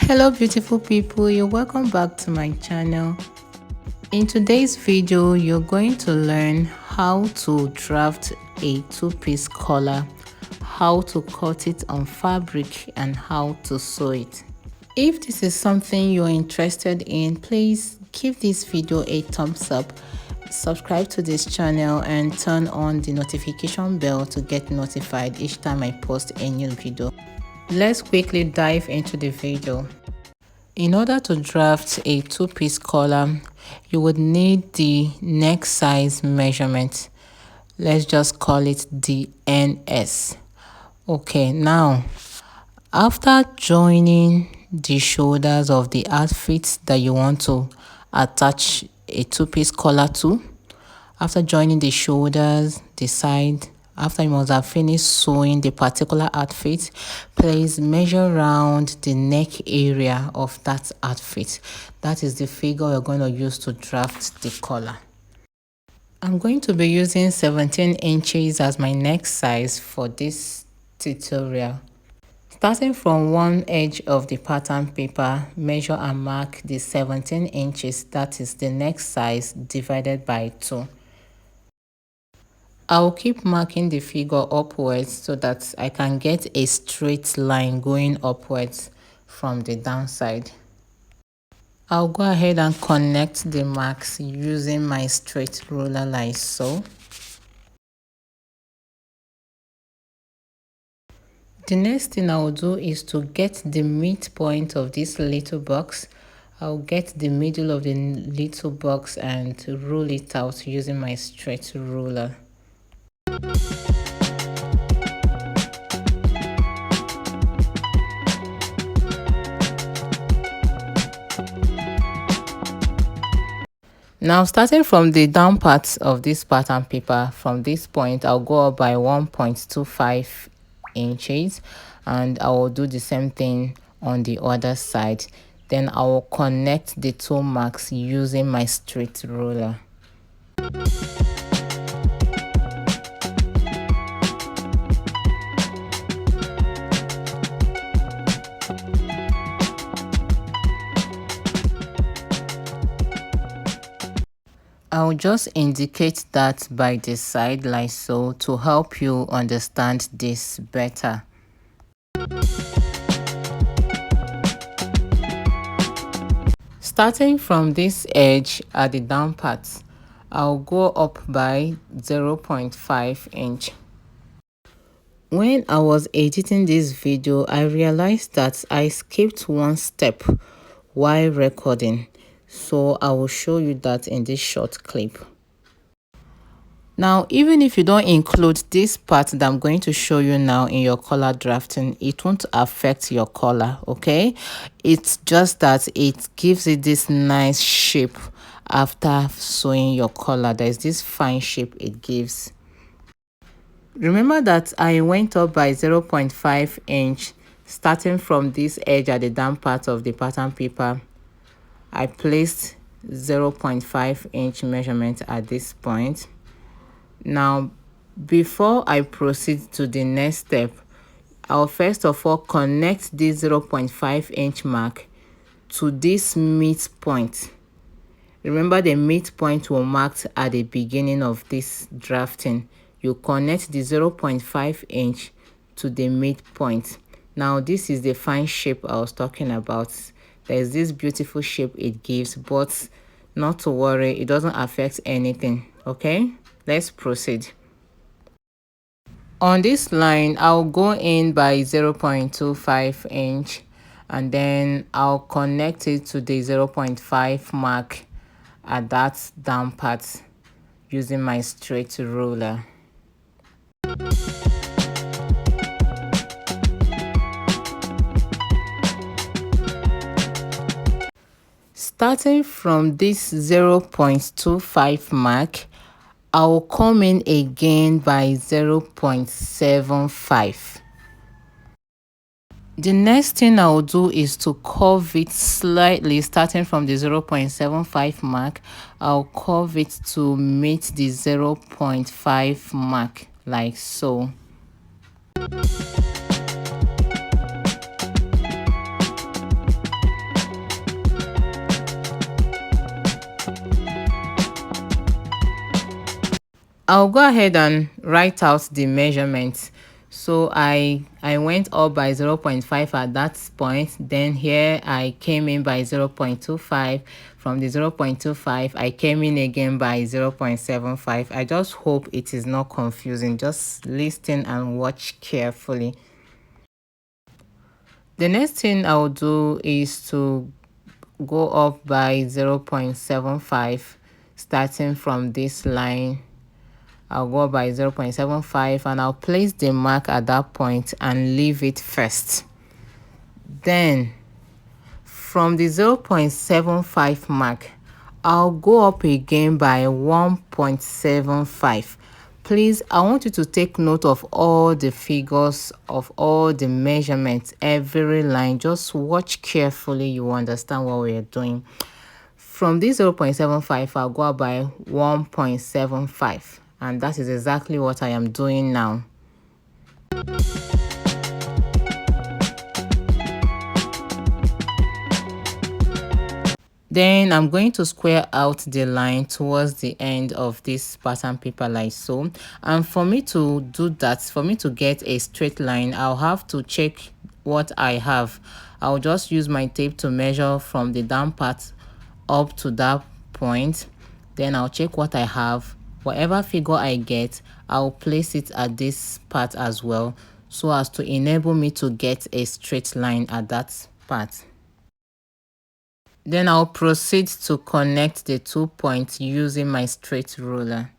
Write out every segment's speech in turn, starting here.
Hello beautiful people, you're welcome back to my channel. In today's video you're going to learn how to draft a two-piece collar, how to cut it on fabric, and how to sew it. If this is something you're interested in, please give this video a thumbs up, subscribe to this channel, and turn on the notification bell to get notified each time I post a new video. Let's quickly dive into the video. In order to draft a two-piece collar, you would need the neck size measurement. Let's just call it the NS. Okay, now after joining the shoulders of the outfit that you want to attach a two-piece collar to, after joining the shoulders, the side, after you must have finished sewing the particular outfit, please measure around the neck area of that outfit. That is the figure you're going to use to draft the collar. I'm going to be using 17 inches as my neck size for this tutorial. Starting from one edge of the pattern paper, measure and mark the 17 inches, that is the neck size, divided by 2. I'll keep marking the figure upwards so that I can get a straight line going upwards from the downside. I'll go ahead and connect the marks using my straight ruler like so. The next thing I'll do is to get the midpoint of this little box. I'll get the middle of the little box and roll it out using my straight ruler. Now starting from the down part of this pattern paper, from this point I'll go up by 1.25 inches and I will do the same thing on the other side. Then I will connect the two marks using my straight ruler. I'll just indicate that by the side like so to help you understand this better. Starting from this edge at the down part, I'll go up by 0.5 inch. When I was editing this video, I realized that I skipped one step while recording. So I will show you that in this short clip. Now, even if you don't include this part that I'm going to show you now in your collar drafting, it won't affect your collar, okay? It's just that it gives it this nice shape after sewing your collar. There's this fine shape it gives. Remember that I went up by 0.5 inch starting from this edge at the down part of the pattern paper. I placed 0.5 inch measurement at this point. Now, before I proceed to the next step, I'll first of all connect this 0.5 inch mark to this midpoint. Remember, the midpoint was marked at the beginning of this drafting. You connect the 0.5 inch to the midpoint. Now, this is the fine shape I was talking about. There's this beautiful shape it gives, but not to worry, it doesn't affect anything. Okay, let's proceed. On this line, I'll go in by 0.25 inch and then I'll connect it to the 0.5 mark at that down part using my straight ruler. Starting from this 0.25 mark, I'll come in again by 0.75. The next thing I'll do is to curve it slightly. Starting from the 0.75 mark, I'll curve it to meet the 0.5 mark like so. I'll go ahead and write out the measurements. So I went up by 0.5 at that point. Then here I came in by 0.25. From the 0.25, I came in again by 0.75. I just hope it is not confusing. Just listen and watch carefully. The next thing I'll do is to go up by 0.75, starting from this line. I'll go by 0.75 and I'll place the mark at that point and leave it first. Then from the 0.75 mark, I'll go up again by 1.75. Please, I want you to take note of all the figures, of all the measurements, every line. Just watch carefully, you understand what we are doing. From this 0.75, I'll go up by 1.75, and that is exactly what I am doing now. Then I'm going to square out the line towards the end of this pattern paper like so. And for me to do that, for me to get a straight line, I'll have to check what I have. I'll just use my tape to measure from the down part up to that point. Then I'll check what I have. Whatever figure I get, I'll place it at this part as well, so as to enable me to get a straight line at that part. Then I'll proceed to connect the 2 points using my straight ruler.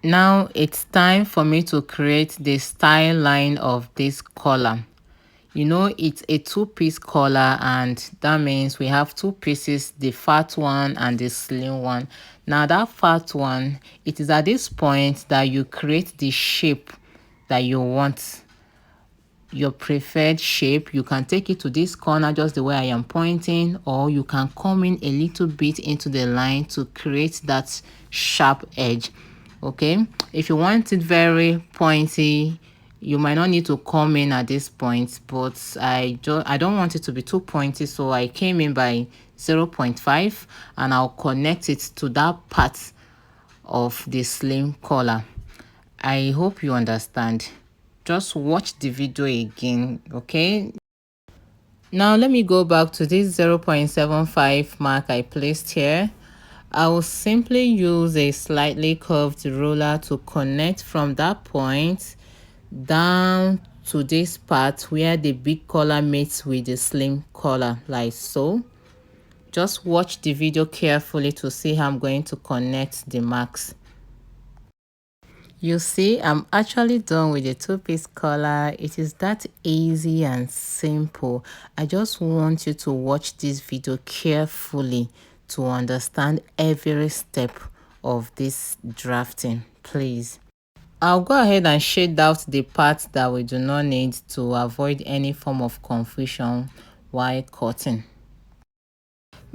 Now it's time for me to create the style line of this collar. You know, it's a 2-piece collar, and that means we have 2 pieces, the fat one and the slim one. Now that fat one, it is at this point that you create the shape that you want, your preferred shape. You can take it to this corner just the way I am pointing, or you can come in a little bit into the line to create that sharp edge. Okay, if you want it very pointy, you might not need to come in at this point, but I don't want it to be too pointy, so I came in by 0.5 and I'll connect it to that part of the slim collar. I hope you understand. Just watch the video again, okay? Now let me go back to this 0.75 mark I placed here. I will simply use a slightly curved ruler to connect from that point down to this part where the big collar meets with the slim collar, like so. Just watch the video carefully to see how I'm going to connect the marks. You see, I'm actually done with the 2-piece collar. It is that easy and simple. I just want you to watch this video carefully to understand every step of this drafting, please. I'll go ahead and shade out the parts that we do not need to avoid any form of confusion while cutting.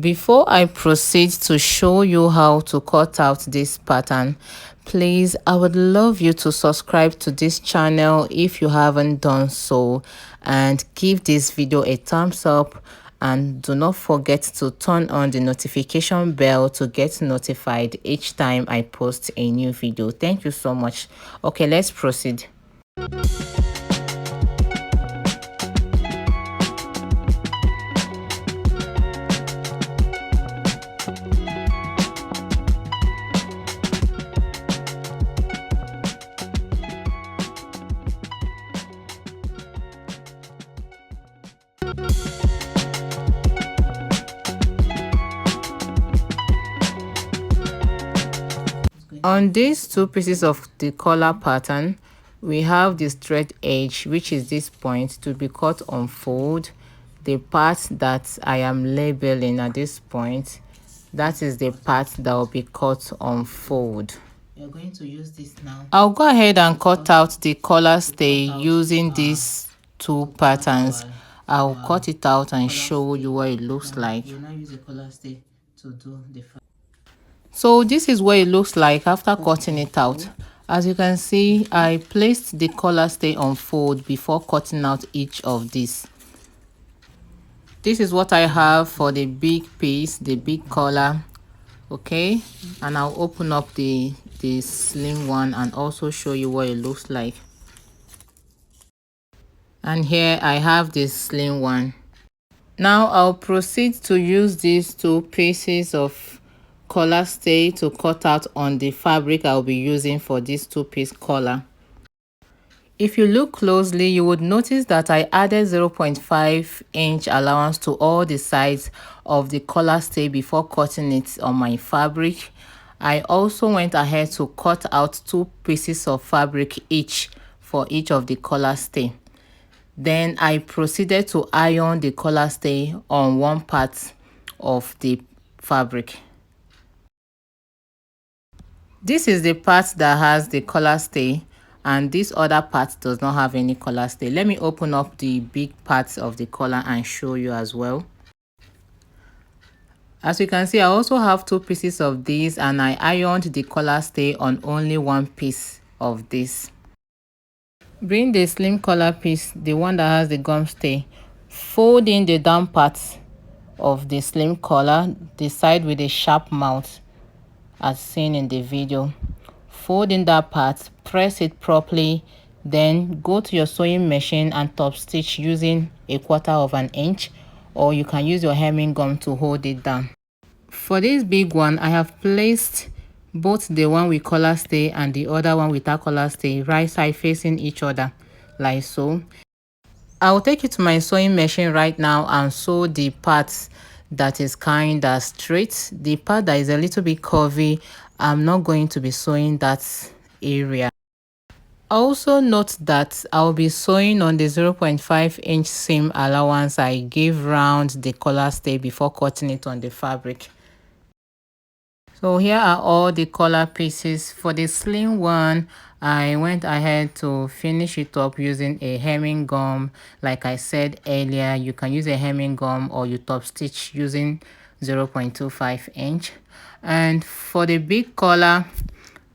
Before I proceed to show you how to cut out this pattern, please, I would love you to subscribe to this channel if you haven't done so, and give this video a thumbs up, and do not forget to turn on the notification bell to get notified each time I post a new video. Thank you so much. Okay, let's proceed. On these 2 pieces of the collar pattern, we have the straight edge, which is this point, to be cut on fold. The part that I am labeling at this point, that is the part that will be cut on fold. You're going to use this now. I'll go ahead and cut out the collar stay using these 2 patterns. I'll cut it out and show you what it looks like. You now use the collar stay to do the. So this is what it looks like after cutting it out. As you can see, I placed the collar stay on fold before cutting out each of these. This is what I have for the big piece, the big collar. Okay, and I'll open up the the slim one and also show you what it looks like. And here I have this slim one. Now I'll proceed to use these two pieces of collar stay to cut out on the fabric I'll be using for this two-piece collar. If you look closely, you would notice that I added 0.5-inch allowance to all the sides of the collar stay before cutting it on my fabric. I also went ahead to cut out 2 pieces of fabric each for each of the collar stay. Then I proceeded to iron the collar stay on one part of the fabric. This is the part that has the collar stay, and this other part does not have any collar stay. Let me open up the big parts of the collar and show you as well. As you can see, I also have 2 pieces of these, and I ironed the collar stay on only one piece of this. Bring the slim collar piece, the one that has the gum stay, fold in the down part of the slim collar, the side with a sharp mouth as seen in the video. Fold in that part, press it properly, then go to your sewing machine and top stitch using 1/4 inch, or you can use your hemming gum to hold it down. For this big one, I have placed both the one with collar stay and the other one without collar stay right side facing each other, like so. I will take it to my sewing machine right now and sew the part that is kind of straight. The part that is a little bit curvy, I'm not going to be sewing that area. Also note that I'll be sewing on the 0.5-inch seam allowance I gave round the collar stay before cutting it on the fabric. So here are all the collar pieces. For the slim one, I went ahead to finish it up using a hemming gum. Like I said earlier, you can use a hemming gum or you top stitch using 0.25-inch. And for the big collar,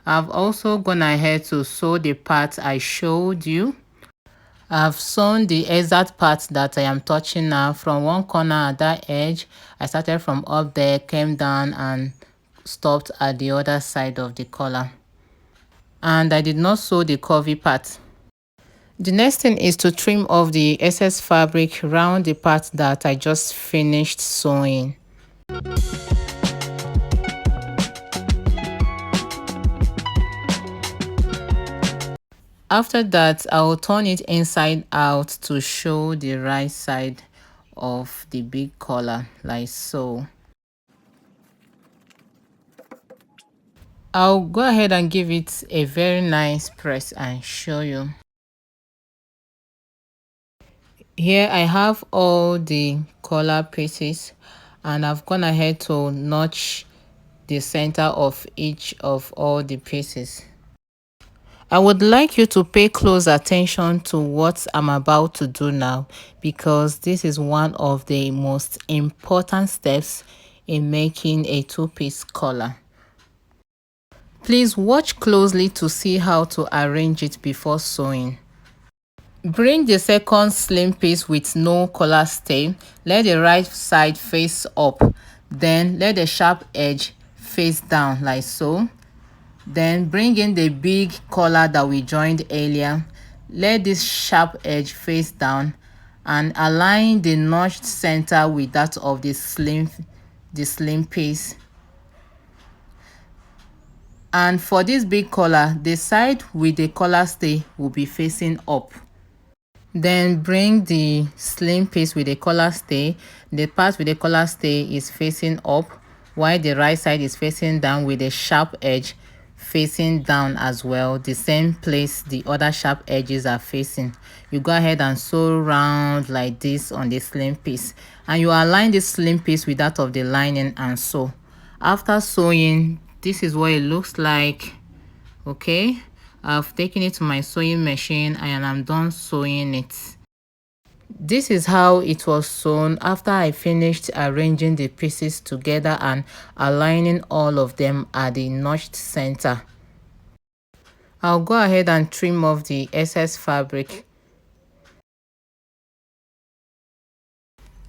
I've also gone ahead to sew the part I showed you. I've sewn the exact part that I am touching now from one corner at that edge. I started from up there, came down and stopped at the other side of the collar, and I did not sew the curvy part. The next thing is to trim off the excess fabric around the part that I just finished sewing. After that, I will turn it inside out to show the right side of the big collar, like so. I'll go ahead and give it a very nice press and show you. Here I have all the collar pieces, and I've gone ahead to notch the center of each of all the pieces. I would like you to pay close attention to what I'm about to do now, because this is one of the most important steps in making a two-piece collar. Please watch closely to see how to arrange it before sewing. Bring the second slim piece with no collar stay. Let the right side face up, then let the sharp edge face down, like so. Then bring in the big collar that we joined earlier. Let this sharp edge face down and align the notched center with that of the slim piece. And for this big collar, the side with the collar stay will be facing up. Then bring the slim piece with the collar stay. The part with the collar stay is facing up, while the right side is facing down with a sharp edge facing down as well, the same place the other sharp edges are facing. You go ahead and sew round like this on the slim piece, and you align the slim piece with that of the lining and sew. After sewing, this is what it looks like. Okay, I've taken it to my sewing machine and I'm done sewing it. This is how it was sewn after I finished arranging the pieces together and aligning all of them at the notched center. I'll go ahead and trim off the excess fabric.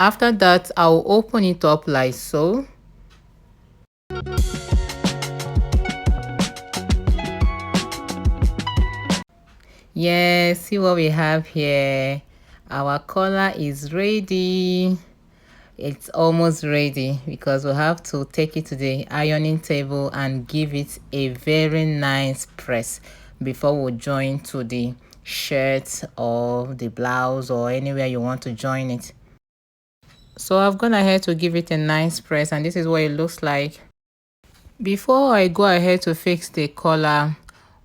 After that, I'll open it up like so. Yeah, see what we have here. Our collar is ready. It's almost ready because we'll have to take it to the ironing table and give it a very nice press before we join to the shirt or the blouse or anywhere you want to join it. So I've gone ahead to give it a nice press, and this is what it looks like. Before I go ahead to fix the collar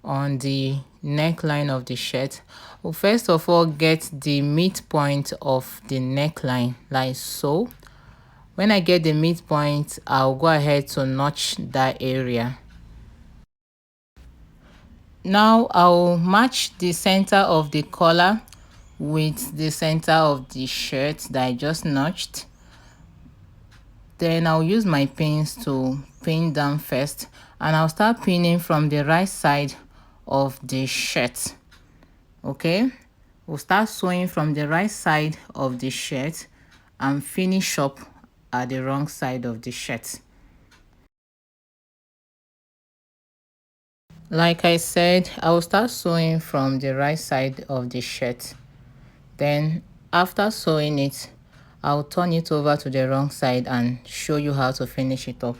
on the neckline of the shirt, we'll first of all get the midpoint of the neckline like so. When I get the midpoint, I'll go ahead to notch that area. Now I'll match the center of the collar with the center of the shirt that I just notched. Then I'll use my pins to pin down first, and I'll start pinning from the right side of the shirt. Okay, we'll start sewing from the right side of the shirt and finish up at the wrong side of the shirt. Like I said, I will start sewing from the right side of the shirt. Then after sewing it, I'll turn it over to the wrong side and show you how to finish it up.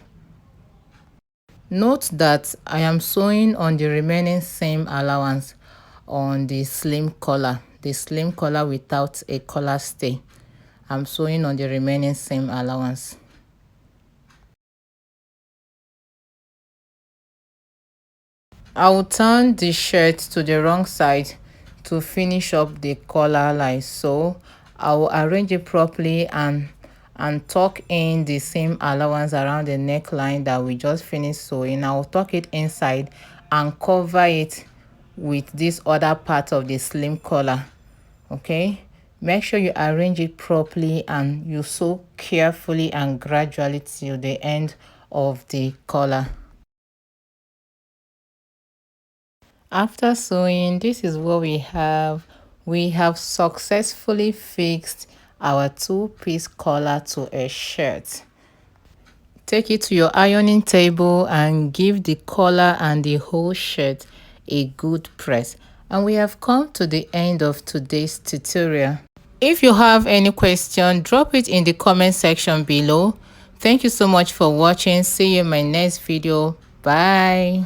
Note that I am sewing on the remaining seam allowance on the slim collar without a collar stay. I'm sewing on the remaining seam allowance. I will turn the shirt to the wrong side to finish up the collar like so. I will arrange it properly and tuck in the seam allowance around the neckline that we just finished sewing. I will tuck it inside and cover it with this other part of the slim collar. Okay, make sure you arrange it properly and you sew carefully and gradually till the end of the collar. After sewing, this is what we have. We have successfully fixed our two-piece collar to a shirt. Take it to your ironing table and give the collar and the whole shirt a good press. And we have come to the end of today's tutorial. If you have any question, drop it in the comment section below. Thank you so much for watching. See you in my next video. Bye.